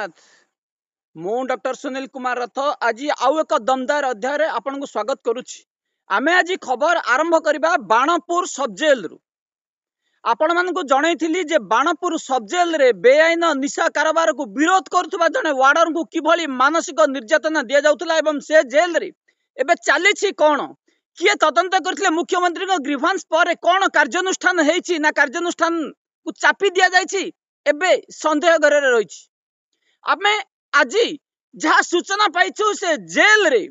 जगन्नाथ मु डॉक्टर सुनील कुमार रथ आज आउ एक दमदार अध्याय आपन को स्वागत करुछि। आमे आज खबर आरंभ करबा बाणपुर सब जेल रु। आपण मान को जनैथिली जे बाणपुर सब जेल रे बेआईन निशा कारोबार को विरोध करुवा जने वार्डर को किभली मानसिक निर्यातना दिया जाउतला एवं से जेल रे एबे चालीछि कोन किए तदंत करथिले मुख्यमंत्री को ग्रीवांस पर कोन कार्यानुष्ठान हेछि ना कार्यानुष्ठान को चापी दिया जाइछि एबे संदेह घरे रहिछि। आमे आज जहाँ सूचना पाइछु से जेल रे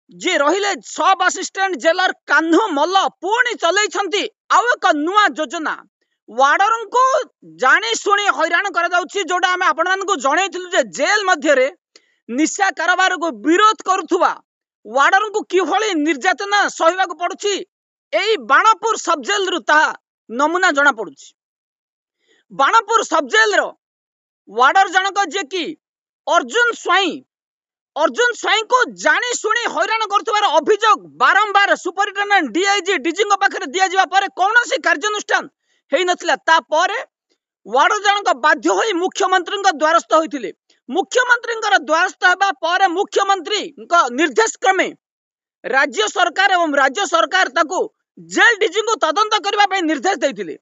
जे रहिले सब असिस्टेंट जेलर कान्हू मल्ल पुणी चलैछंती आउ एक नुआ योजना वार्डर को जानी शुणी हैरान करा जाउछि। जोडा आमे आपण मान को जणैथिलु जे जेल मध्य रे निशा कारोबार को विरोध करुथुवा वार्डर को किभली निर्यातना सहिबा को पडुछि एई बाणपुर सब जेल रु ताहा नमूना जणा पडुछि। बाणपुर सब जेल रो वार्डर जनक जे कि अर्जुन स्वाई को जानी शुणी हैरान करथुवार अभियोग बारंबार सुपरिटेंडेंट डीआईजी डीजी पाखे दिया जावा पर कौनसी कार्यानुष्ठान हेई नथिला। ता परे वार्डर जनक बाध्य होई मुख्यमंत्री द्वारस्थ होइथिले। मुख्यमंत्री द्वारस्थ हेबा पर मुख्यमंत्री निर्देश क्रमे राज्य सरकार एवं राज्य सरकार ताको जेल डीजी को तदंत करबा पई निर्देश दैथिले।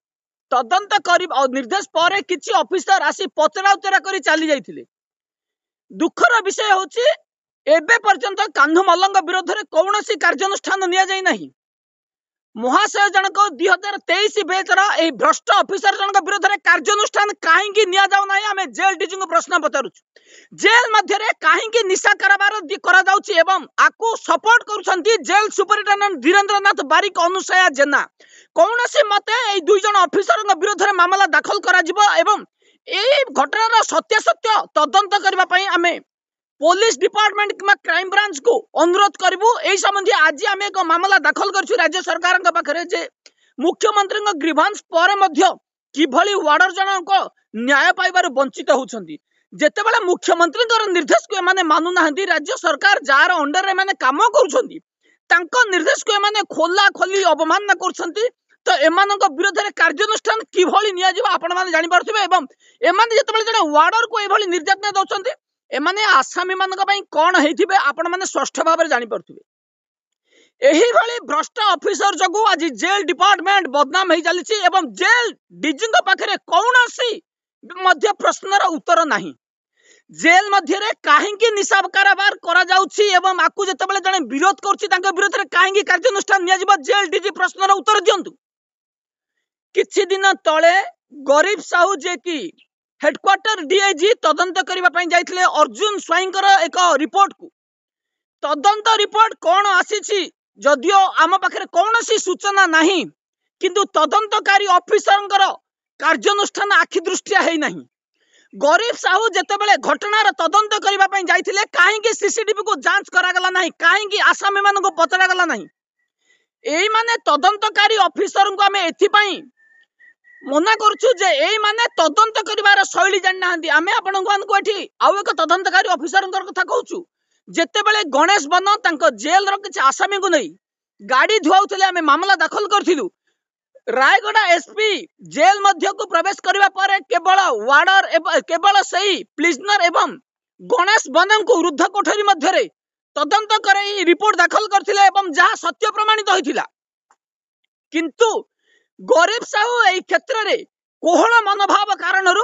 तदंत करी निर्देश पर किछि ऑफिसर आसी पचरा उचरा करी चली जाइथिले। दुखर विषय होछि एबे पर्यंत कान्हू मल्लंग विरोध रे कौनसी कार्यानुष्ठान निया जाई नाही। महाशय जनक 2023 बेचरा ए भ्रष्ट ऑफिसर जनक विरोध रे कार्यानुष्ठान काहेकि निया जाउ नाही आमे जेल डीजी को प्रश्न पचारुछु। जेल मध्य रे काहेकि निशा कारोबार करा जाउछि एवं आकु सपोर्ट करूछंती जेल सुपरिटेंडेंट धीरेन्द्रनाथ बारिक अनुसया जेना। कौनसी मते ए दुई जन ऑफिसर विरोध रे मामला दाखल करा जिवो एवं ए घटनार सत्यासत्य तदंत करबा पई आमे police department keema crime branch को अनुरोध करबू। एई संबंधी आज आमे एक मामला दाखल करछु राज्य सरकार का पाखरे जे मुख्यमंत्री ग्रीवांस पर मध्य किभली वार्डर जनक न्याय पाइबार वंचित होउछंती। जेतेबेले मुख्यमंत्री निर्देश को माने मानु नाहंती राज्य सरकार जार अंडर रे माने काम करूछंती तांको निर्देश को माने खोला खोली अवमानना करछंती। तो एमानक विरोध रे कार्यानुष्ठान किभली निया जिवो आपण माने जानि पारथिबे एवं एमाने जेतेबेले जने वार्डर को एभली निर्यातना दउछंती एमाने आसामी मानक पई कोन हेथिबे आपण माने स्पष्ट भाव रे जानि पारथिबे। एही भली भ्रष्ट ऑफिसर जगु आज जेल डिपार्टमेंट बदनाम हेई चलीछि एवं जेल डीजी को पाखरे कौनसी मध्य प्रश्नर उत्तर नाही। जेल मध्य रे काहेकि निशा कारोबार करा जाउछि एवं आकु जेतेबेले जने विरोध करछि तांका विरोध रे काहेकि कार्यानुष्ठान निया जिवो जेल डीजी प्रश्नर उत्तर दियंतु। किछि दिन तळे गरीब साहू जे कि हेडक्वार्टर डीआईजी तदंत करबा पई जाइथिले अर्जुन स्वाईंकर एक रिपोर्ट को तदंत रिपोर्ट कौन आसीछि जदियो आम पाखरे कौनसी सूचना नाही किंतु तदंतकारी ऑफिसरंकर कार्यानुष्ठान आखि दृष्टिया हेई नाही। गरीब साहू जेतेबेले घटनार तदंत करबा पई जाइथिले काहेकि सीसीटीवी को जांच करा गला नाही काहेकि आसामी मान को पचरा गला नाही। एई माने तदंतकारी ऑफिसर को आमे एथि पई मना करछु जे एई माने तदंत करिवार शैली जानि नाहंती। आमे आपन को एठी आउ एक तदंतकारी ऑफिसरंकर कथा कहूछु जेतेबेले गणेश बन तांको जेल रो किछ आसामी को नै गाड़ी धुआउथले आमे मामला दाखल करथिलु। रायगढ़ एसपी जेल मध्य को प्रवेश करिवा पर केवल वार्डर केवल सही प्रिजनर एवं गणेश बनन को रुद्ध कोठरी मध्य रे तदंत करे रिपोर्ट दाखल करथिले एवं जहा सत्य प्रमाणित होइथिला। किंतु गरीब साहू एई क्षेत्र रे कोहळ मनोभाव कारणरू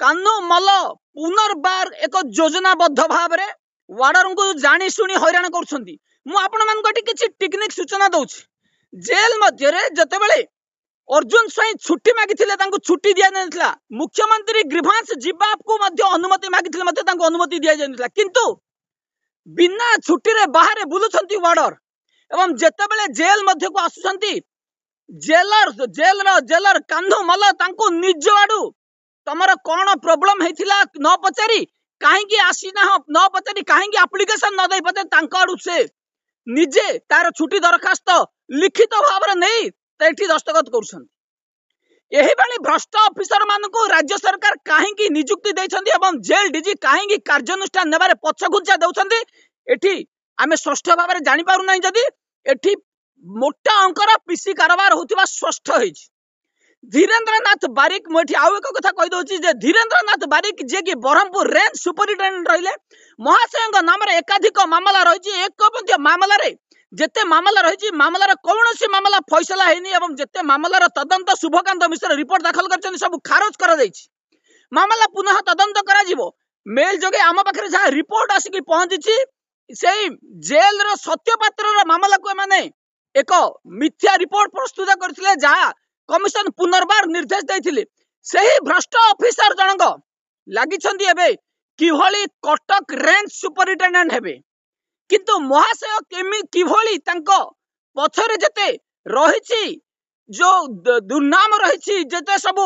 कान्हू मल्ल पुनर्बार एक योजनाबद्ध भाव रे वार्डर को जानी शुणी हैरान करछंती। मु आपण मान को किछि टेक्निक सूचना दउछि। जेल मध्य रे जतेबेले अर्जुन स्वाई छुट्टी मागिथिले तांको छुट्टी दिया नथिला। मुख्यमंत्री ग्रीवांस जिबा को मध्य अनुमति मागिथिले मध्य तांको अनुमति दिया नथिला किंतु बिना छुट्टी रे बाहर बुलुछंती वार्डर एवं जेतेबेले जेल मध्य को आसुछंती जेलर कान्हू मल्ल तांको निज आडू तमर कोन प्रॉब्लम हेथिला न पचारी काहेकि आसीना न पचारी काहेकि एप्लीकेशन न दई पते तांको आडू से निजे तार छुट्टी दरखास्त लिखित भाव रे नै तेठी दस्तखत करूछंती। एही बाली भ्रष्ट ऑफिसर मान को राज्य सरकार काहेकि नियुक्ति दैछंती एवं जेल डीजी काहेकि कार्यानुष्ठान नेबारे पछघुंचा दउछंती एठी आमे स्पष्ट भाव रे जानि पारु नै। जदी एठी मोटा अंकर पीसी कारोबार होतिबा स्पष्ट होइछि। धीरेन्द्रनाथ बारिक मुझे आउ एक कथा कहीदे धीरेन्द्रनाथ बारिक जे कि ब्रह्मपुर रेंज सुपरिटेडेंट रहिले महाशय नाम एकाधिक मामला रही एक मामला जिते मामला रही मामलार कौन मामला फैसला है जिते मामलार तदंत शुभकांत मिश्र रिपोर्ट दाखल कर सब खारज कर मामला पुनः तदंत कर मेल जोगे आम पाखे जहाँ रिपोर्ट आसिक पहुंची से जेल रो सत्यपात्र मामला को माने एक मिथ्या रिपोर्ट प्रस्तुत करथिले जहाँ कमिशन पुनर्बार निर्देश देथिले सही भ्रष्ट ऑफिसर जनक लागिछंती एबे किभली कटक रेंज सुपरिटेंडेंट हेबे किंतु महाशय किभली तांको पछरे जते रहिछि जो दुर्नाम रहिछि जते सब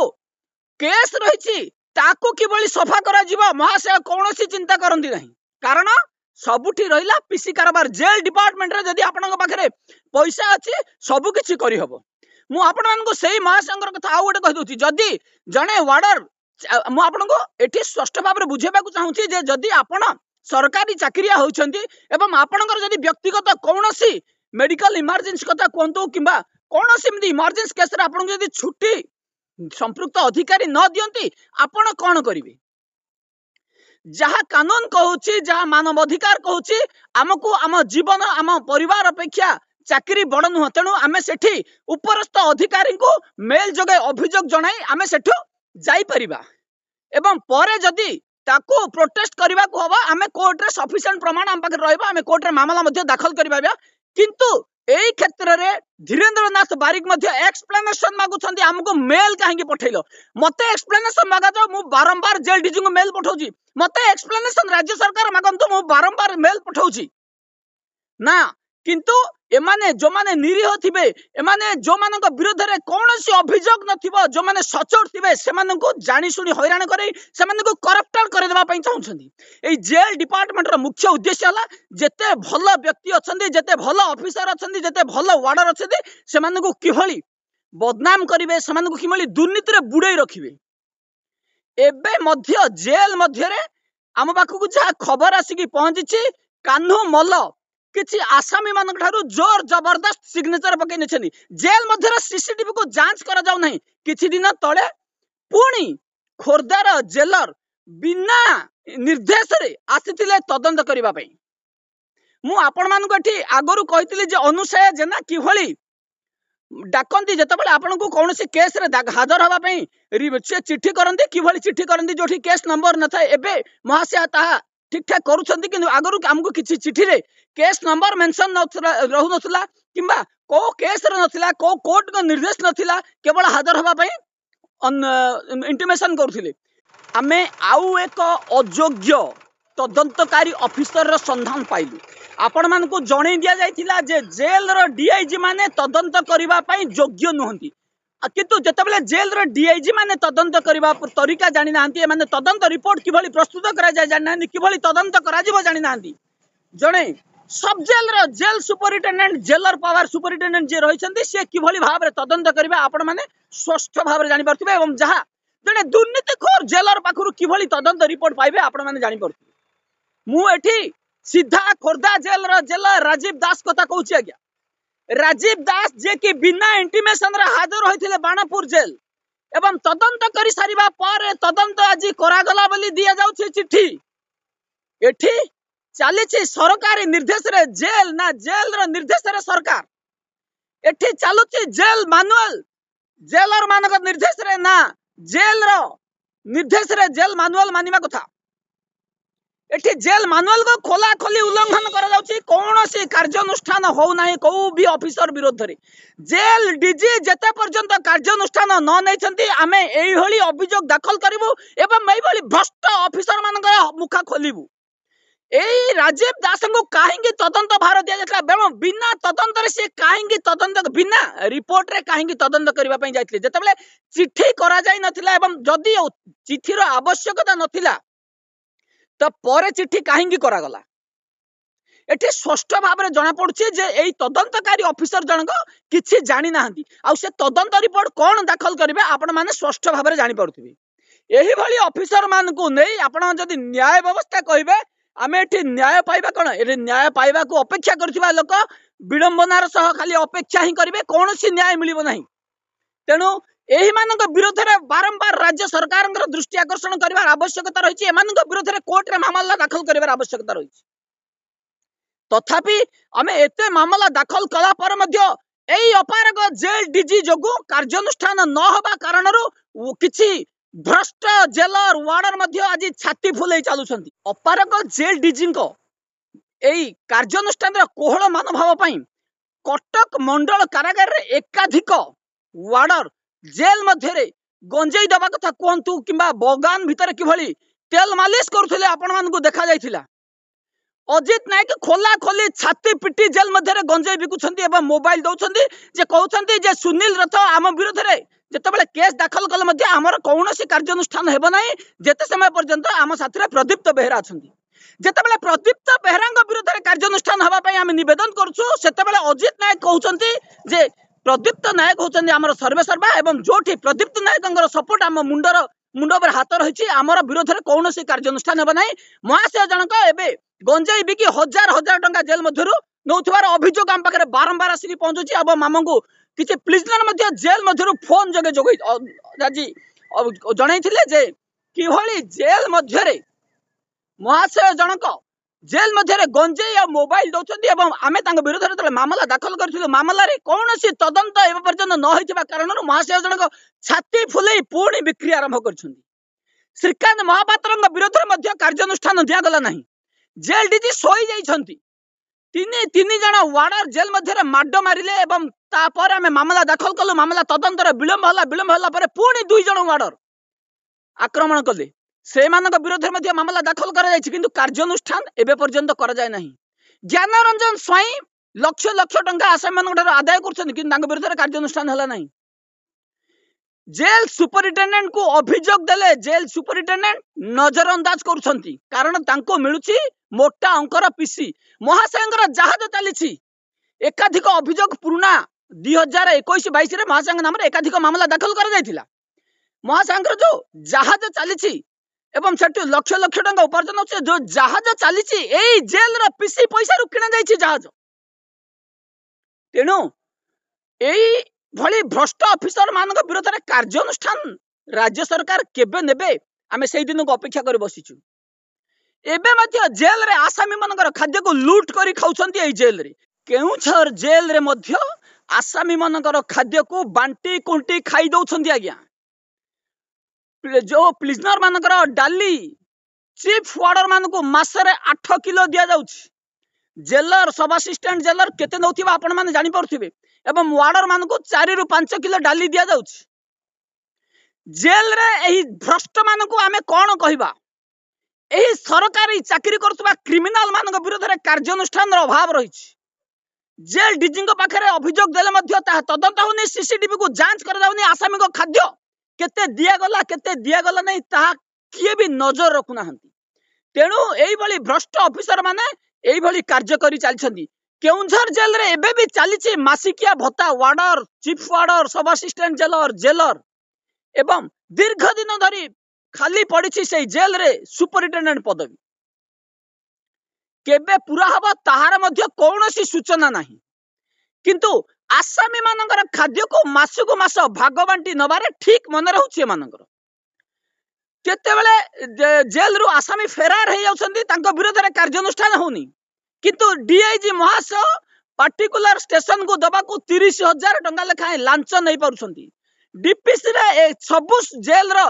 केस रहिछि ताकू किभली सफा करा जिवो महाशय कोनोसी चिंता करंती नहीं कारण सबुठी रहिला पीसी कारबार जेल डिपार्टमेंट रे जदी आपनक पाखरे पैसा अछि सब किछि करि हबो मु आपण मानको सेही महाशंकर कथा आउ गोटे कहि दोछि जदी जणे वार्डर मु आपनको एठी स्पष्ट भाव रे बुझेबाकू चाहूछि जे जदी आपण सरकारी चाकरिया होउछंती एवं आपनकर जदी व्यक्तिगत कोनोसी मेडिकल इमरजेंसी कथा कोंतु किबा कोनोसी एमदी इमरजेंसी केस रे आपनको जदी छुट्टी संपृक्त अधिकारी न दियंती आपण कोन करिवे जहाँ कानून कहूची जहाँ मानवाधिकार कहूची आमको आम जीवन आम परिवार अपेक्षा चाकरी बड़ नुह तेणु आम सेठी उपरस्थ अधिकारी को मेल जोगे अभियोग जनाई आम सेठू जाइपरिबा एवं परे जदि ताको प्रोटेस्ट करबा को हबा आम कोर्ट रे सफिशिएंट प्रमाण आम पाखे रहबा आम कोर्ट रे मामला मध्ये दाखल करबा किंतु एई क्षेत्र रे धीरेन्द्रनाथ बारिक मध्ये एक्सप्लेनेशन मागुछंती हमको मेल काहेकि पठैलो मते एक्सप्लेनेशन मागा जाओ मु बारंबार जेल डीजी को मेल पठाउची मते एक्सप्लेनेशन राज्य सरकार मागंतु मु बारंबार मेल पठाउची ना किंतु एमाने जो माने निरीह थिबे एमाने जो मानक विरोध रे कोनोसी अभियोग नथिबो जो माने सचोट थिबे से माननको जानि सुनी हैरान करे से माननको करप्टेड करे देबा पई चाहुछंती एई जेल डिपार्टमेंट रो मुख्य उद्देश्य हला जेते भलो व्यक्ति अछंती जेते भलो ऑफिसर अछंती जेते भलो वार्डर अछंती से माननको किभली बदनाम करिवे से माननको किभली दुर्नीति रे बुडई रखिबे एबे मध्य जेल मध्य रे आम पाखकु जा खबर आसिकी पहुंची कान्हू मल्ल किछि आसामी मानक ठारू जोर जबरदस्त सिग्नेचर पकई नेछनी जेल मध्य सीसीटीवी को जांच करा जाउ नहीं किछि दिन तळे पुणी खोरदार जेलर बिना निर्देश रे आसीथिले तदंत करिबा पई मु आपण मानक एठी आगरु कहितली जे अनुसया जेना किभली डाकंती जेतेबेले आपन को कौन केस रे हाजर हवा पई से चिट्ठी करंती किभली चिट्ठी करंती जोठी केस नंबर न थाए एबे महाशय ताहा ठीक ठाक करूछंती किंतु आगरु हमको किछि चिट्ठी रे केस नंबर मेंशन रहु नथला किंबा को केस रे नथला को कोर्ट को निर्देश नथला केवल हाजर हवा पई इंटिमेशन करथिले आमे आउ एक अयोग्य तदंतकारी ऑफिसर रो संधान पाइलु आपण मान को जणे दिया जाइथिला जे जेल रो डीआईजी माने तदंत करिबा पई योग्य नहंती किंतु जेतेबेले जेल रो डीआईजी माने तदंत करिबा तरीका जानि नांती माने तदंत रिपोर्ट किभली प्रस्तुत करा जाय जानि नांती किभली तदंत करा जिवो जानि नांती जणे सब जेल रो jail superintendent jailer power superintendent जे रहिसंती से किभली भाव रे तदंत करिबा आपण माने स्पष्ट भाव रे जानि परथिबे एवं जहा जणे दुर्नीतिखोर जेलर पाखरु किभली तदंत रिपोर्ट पाइबे आपण माने जानि परथिबे मु एठी सीधा खोर्धा जेल रो जेलर राजीव दास कथा कहूची आज्ञा राजीव दास जे कि बिना इंटिमेशन रे हाजर होइथिले बाणपुर जेल एवं तदंत करि सारिबा पर तदंत आज करागला बोली दिया जाउछि चिट्ठी एठी चालीछि सरकारी निर्देश रे जेल ना जेल रो निर्देश रे सरकार एठी चालुछि जेल मैनुअल जेलर मानक निर्देश रे ना जेल रो निर्देश रे जेल मैनुअल मानिबा कथा एठी जेल मैनुअल को खोला खोली उल्लंघन करा जाउछि कोनोसी कार्यानुष्ठान हो नाही को भी ऑफिसर विरोध रे जेल डीजी जेते पर्यंत कार्यानुष्ठान न नैछंती आमे एई होली अभियोग दाखल करिवु एवं एई होली भ्रष्ट ऑफिसर मानकर मुखा खोलिवु एई राजीव दास को काहेंगी तदंत भार दिया जातला बेम बिना तदंत रे से काहेंगी तदंत बिना रिपोर्ट रे काहेंगी तदंत करबा पई जाइतले जेतेबेले चिट्ठी करा जाय नथिला एवं जदी चिट्ठी रो आवश्यकता नथिला तो परे चिट्ठी काहेंगी करा गला एठी स्पष्ट भाव में जना पड़ुछि जे एई तदंतकारी ऑफिसर जनक किछि जानि नाहंती आ से तदंत रिपोर्ट कोन दाखल करिवे आपण माने स्पष्ट भाव में जानि पड़ुथिबे एही भली ऑफिसर मान को नै आपण जदी न्याय व्यवस्था कहिबे आमे एठी न्याय पाइबा कोन एठी न्याय पाइबा को अपेक्षा करथिबा लोक विडंबनार सह खाली अपेक्षा ही करिवे कोनोसी न्याय मिलिबो नाही तेणु एही मानक विरोध में बारंबार राज्य सरकार दृष्टि आकर्षण कर आवश्यकता रही विरोध में कोर्ट में मामला दाखल कर आवश्यकता रही तथापि आम एत मामला दाखल कला अपारग जेल डीजी जो कार्यानुष्ठान न होगा कारण किसी भ्रष्ट जेलर वार्डर आज छाती फुले चलुंट अपारग जेल डीजी कार्यानुष्ठान कोहल मनोभाव कटक मंडल कारागार एकाधिक वार्डर जेल मध्य गंजेई दबा कथा कहतु कि बगान भितर कि तेल मालिश करुले आपण मानक देखा जाइथिला अजित नायक खोला खोली छाती पिटी जेल मध्य गंजेई बिकुछंती एवं मोबाइल दौरान जे कहते जे सुनील रथ आम विरोध में जितेबाला केस दाखल कले मध्य आमर कौन कार्यानुष्ठान हेब ना जिते समय पर्यंत आम साथी प्रदीप्त बेहरा अच्छा जितेबाला प्रदीप्त बेहरा विरोध में कार्यानुष्ठान होगापी आम नवेदन करुँ अजित नायक कहते जे प्रदीप्त नायक होती आमर सर्वेसर्वा एवं जो प्रदीप्त नायक सपोर्ट आम मुंड पर हाथ रही आमर विरोध में कौन कार्यानुष्ठान हेब ना महाशय जनक एवं गंजेई बिकी हजार हजार टंका जेल मध्य नौथार अभियोग आम पाखे बारंबार आसिक पहुंचुची अब मामू किसी प्रिजनर जेल मध्य फोन जगे जोगे आज जनई कि जेल मध्य महाशय जनक जेल मध्य गंजेई आ मोबाइल दौरान आम विरोध में मामला दाखल करूँ मामलें कौन तदंत एवं पर्यटन न होता कारण महाशय जनक छाती फुले पुणी बिक्री आरंभ कर श्रीकांत महापात्र विरोध में कार्यानुष्ठान दिगला ना जेल डीजी शोई जाइछंती तीन जन वार्डर जेल मध्य माड मारे एवं तापर आम मामला दाखल कलु मामला तदंतर विलंब होला पुणी 2 जन वार्डर आक्रमण कले से विरोध में मामला दाखल कर कार्यानुष्ठान एवं पर्यंत कराए ना ज्ञानरंजन स्वाई लक्ष लक्ष टंका आसामी मान आदाय कर विरोध में कार्यानुष्ठान है ना जेल सुपरिटेडेंट को अभियोग देले जेल सुपरिटेडेंट नजरअंदाज करुछंती कारण तांको मिलुची मोटा अंकर पीसी महाशय जहाज चली एकाधिक अभियोग पुराना 2021-22 महाशय नाम एकाधिक मामला दाखल कर महाशय जो जहाज चली एवं से लक्ष लक्ष टंका उपार्जन हो जो जहाज चली जेल पीसी पैसा किणा जाइए जहाज तेणु यही भली भ्रष्ट ऑफिसर मान विरोध में कार्यानुष्ठान राज्य सरकार केबे नेबे आमे से दिन को अपेक्षा कर बसीचु एबे जेल रे आसामी मान खाद्य को लूट करी खाउछंती एई जेल रे केउछर जेल रे मध्य आसामी मान खाद्य को बांटी कुंटी खाई दउछंती आज्ञा जो प्रिजनर मान डाली चीफ वार्डर मान को मासरे 8 किलो दिया जाउछि जेलर सब असिस्टेंट जेलर केते नउथिबा आपण माने जानि परथिबे एवं वार्डर मान को 4 ରୁ 5 किलो डाली दिया जाउछि जेल रे एही भ्रष्ट मान को आमे कोन कहिबा एही सरकारी चाकरी करतबा क्रिमिनल मान विरोध में कार्यानुष्ठान अभाव रही जेल डीजी पाखे अभियोग देले मध्य ता तदंत होनी सीसीटीवी को जांच कर जाउनी आसामी को खाद्य केते दिया गला नहीं ता किए भी नजर रखुना तेणु एही भली भ्रष्ट ऑफिसर माने एही भली कार्य करी चलछंती केउंझर जेल रे एबे भी चली मासिकिया भत्ता वार्डर चीफ वार्डर सब असिस्टेंट जेलर एवं दीर्घ दिन धरी खाली पड़ी से जेल रे सुपरिटेडेंट पदवी केबे पूरा हबा ताहार मध्य कौनसी सूचना नहीं किंतु आसामी मानकर खाद्य को मासकु मास भाग बांटी नबारे ठीक मन रहउछि मानकर केतेबेले जेल रु आसामी फेरार हो जाउछंती तांको विरोध में कार्यानुष्ठान होनी किंतु डीआईजी महाशय पार्टिकुलर स्टेशन को दबा को 30,000 टंका लेखाएं लांच नहीं पारुछंती डीपीसी रे सबु जेल रो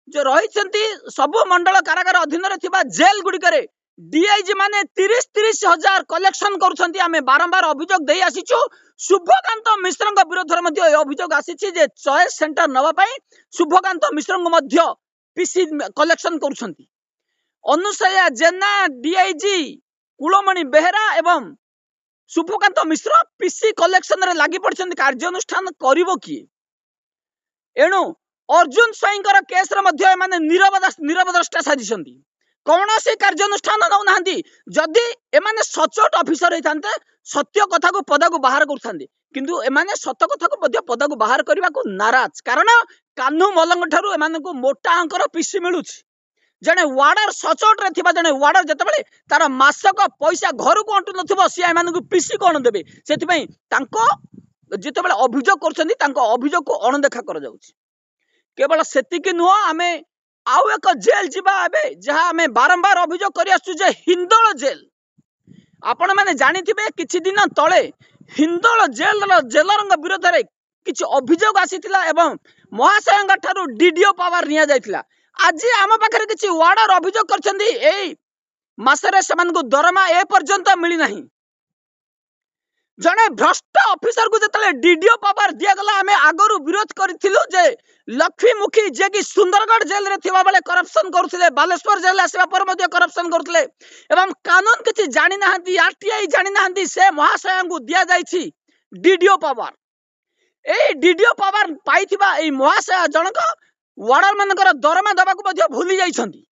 जो रही सबु मंडल कारागार अधीन रे थिबा जेल गुड़िकरे डीआईजी माने 30,000 कलेक्शन करुछंती आमे बारंबार अभियोग देई आसीछु शुभकांत मिश्र विरोध में अभियोग आसीछि जे चॉइस सेंटर नवा पई शुभकांत मिश्र मध्य पीसी कलेक्शन करुछंती अनुसया जेना डीआईजी कुलमणि बेहरा एवं शुभकांत मिश्र पीसी कलेक्शन रे लागि पड़छंती कार्यानुष्ठान करिवो किए एणु अर्जुन स्वाईंकर केस रे मध्य माने नीरवद्रष्टा साजिछंती कौनसी कार्यानुष्ठान नौनाहांती जदि एमाने सचोट ऑफिसर होइथांते सत्य कथा को पदा को बाहर करथांते किंतु एमाने सत्य कथा को मध्य पदा को बाहर करबा को नाराज कारण कान्हू मलंग ठारू एमाने को मोटा अंकर पीसी मिलुछि जने वार्डर सचोट रे थिबा जने वार्डर जतबेले तार मासक पैसा घर को अंटु नथिबो सिया एमाने को पीसी कोन देबे सेति पई तांको जितेबाला अभियोग कर अभियोग को अणदेखा कर केवल सेतिकी नुह आम आउ एक जेल जीवा जहाँ आम बारंबार अभियोग कर हिंदोल जेल आपण मैंने जानिथिबे किछि दिन तले हिंदोल जेल जेलर विरोध में किछि अभियोग आसीथिला एवं महाशय ठारू डीडीओ पावर निया जायथिला। आज आम पाखरे किछि वार्डर अभियोग करछन्ती एई मासरे सेमानकु दरमा ए पर्यंत मिली नाही। जने भ्रष्ट ऑफिसर को जतले डीडीओ पावर दिया गला आमे आगरु विरोध करथिलु जे लक्ष्मीमुखी जे कि सुंदरगढ़ जेल रे थिबा बेले करप्शन करथिले, बालेश्वर जेल आसीबा पर मध्ये करप्शन करथिले एवं कानून किछि जानि नाहंती, आरटीआई जानि नाहंती, से महाशय को दिया जायछि डीडीओ पावर। ए डीडीओ पावर पाइथिबा ए महाशय जनक वार्डर मानकर दरमा दबा को मध्ये भूली जाइछन्ती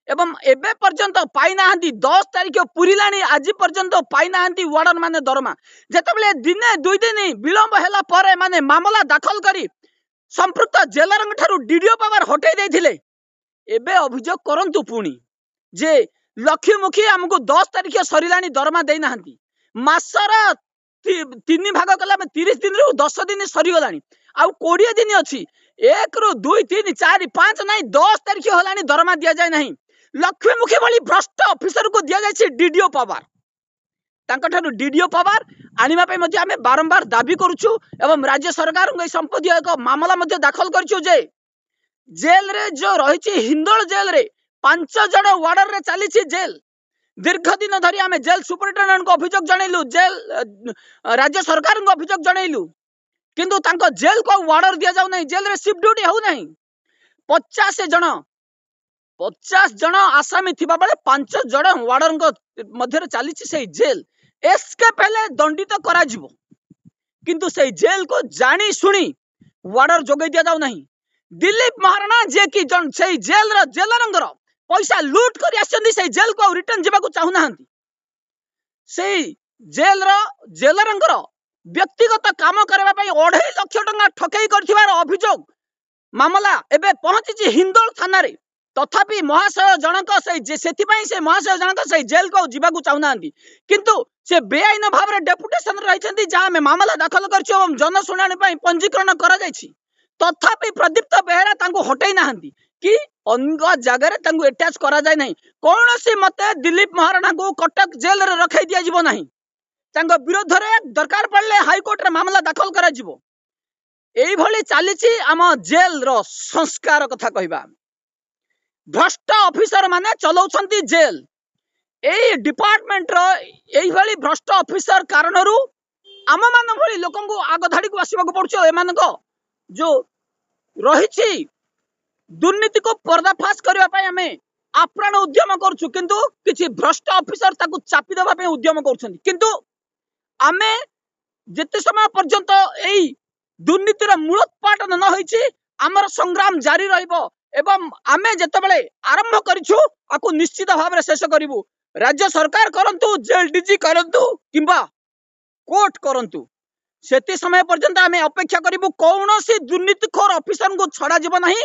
एवं एबे पर्यंत पाई नाहंती। 10 तारिख पुरिलानी आज पर्यंत पाई नाहंती वार्डन माने दरमा। जेतेबेले दिने दुई दिन विलंब हैला परे माने मामला दाखल करी संपृक्त जेलर ठारू डीडीओ पावर हटै देथिले। एबे अभियोग करंतु पुणी जे लक्ष्मीमुखी हमको 10 तारिख सरिलानी दरमा देई नाहंती। मासर 3 भाग कला 30 दिन रु 10 दिन सरी गलानी आ 20 दिन अछि। 1 रु 2 3 4 5 नहीं 10 तारिख हलानी दरमा दिया जाय नहीं। लक्ष्मीमुखी भली भ्रष्ट ऑफिसर को दिया जाय डीडीओ पावर। तांका ठारू डीडीओ पावर आनिबा पे मध्ये आमे बारंबार दाबी करूछु एवं राज्य सरकार को संपत्ति एक मामला मध्ये दाखल करछु जे जेल रे जो रहिछि हिंदोल जेल रे 5 जण वार्डर रे चली जेल। दीर्घ दिन धरी आमे जेल सुपरिटेंडेंट को अभियोग जनैलु, जेल राज्य सरकार को अभियोग जनैलु, किंतु तांको जेल को वार्डर दिया जाउ नहीं, जेल रे शिफ्ट ड्यूटी हो नहीं। 50 जन आसामी थिबा बेले 5 जन वार्डर को मध्य चली से जेल एस्केप हेले दंडित करा जिवो, किंतु से जेल को जानी सुनी वार्डर जोगै दिया जाउ नहीं। दिलीप महाराणा जे कि जन से जेल रो जेलरंगर पैसा लूट करी आछन्ती से जेल को रिटर्न जिबा को चाहु नाहंती। से जेल रो जेलरंगर व्यक्तिगत काम करबा पई 2.5 लाख टका ठकई करथिबार अभियोग मामला एबे पहुंची हिंदोल थाना रे। तथापि महाशय जनक से महाशय जनक से जेल को जीवाकू चाहूना, किंतु से बेआईन भाव में डेपुटेशन रही जहाँ में मामला दाखल कर जनशुणाणी पंजीकरण कर तथापि प्रदीप्त बेहेरा तांको हटई ना कि अन्य जगह अटैच करा जाय नहीं। कौन सी मते दिलीप महाराणा को कटक जेल रे रखाई दिया जिवो नहीं। तांको विरोध रे दरकार पड़ले हाईकोर्ट रे मामला दाखल करा जिवो। एई भली चालीची आम जेल रो संस्कार कथा कहबा। भ्रष्ट ऑफिसर माने चलाउछन्ती जेल। एई डिपार्टमेंट रो एई भली भ्रष्ट ऑफिसर कारणरू आम मान भली लोकन को आग धाड़ी को आसीबा को पड़छ। एमान को जो रहिछि दुर्नीति को पर्दाफाश करबा पई हमें आप्राण उद्यम करछु, किंतु किछि भ्रष्ट ऑफिसर ताकू चापी देबा पई उद्यम करछन्ती। किंतु आमे जेते समय पर्यंत एई दुर्नीतिर मूलोत्पाटन न होइछि आमर संग्राम जारी रहिबो एवं आमे जेतेबेले आरंभ करिछु आकु निश्चित भाव में शेष करिवु। राज्य सरकार करंतु, जेल डीजी करंतु किंबा कोर्ट करंतु, सेति समय पर्यंत आमे अपेक्षा करिवु। कौनसी दुर्नीतिखोर ऑफिसर को छड़ा जिवो नहीं।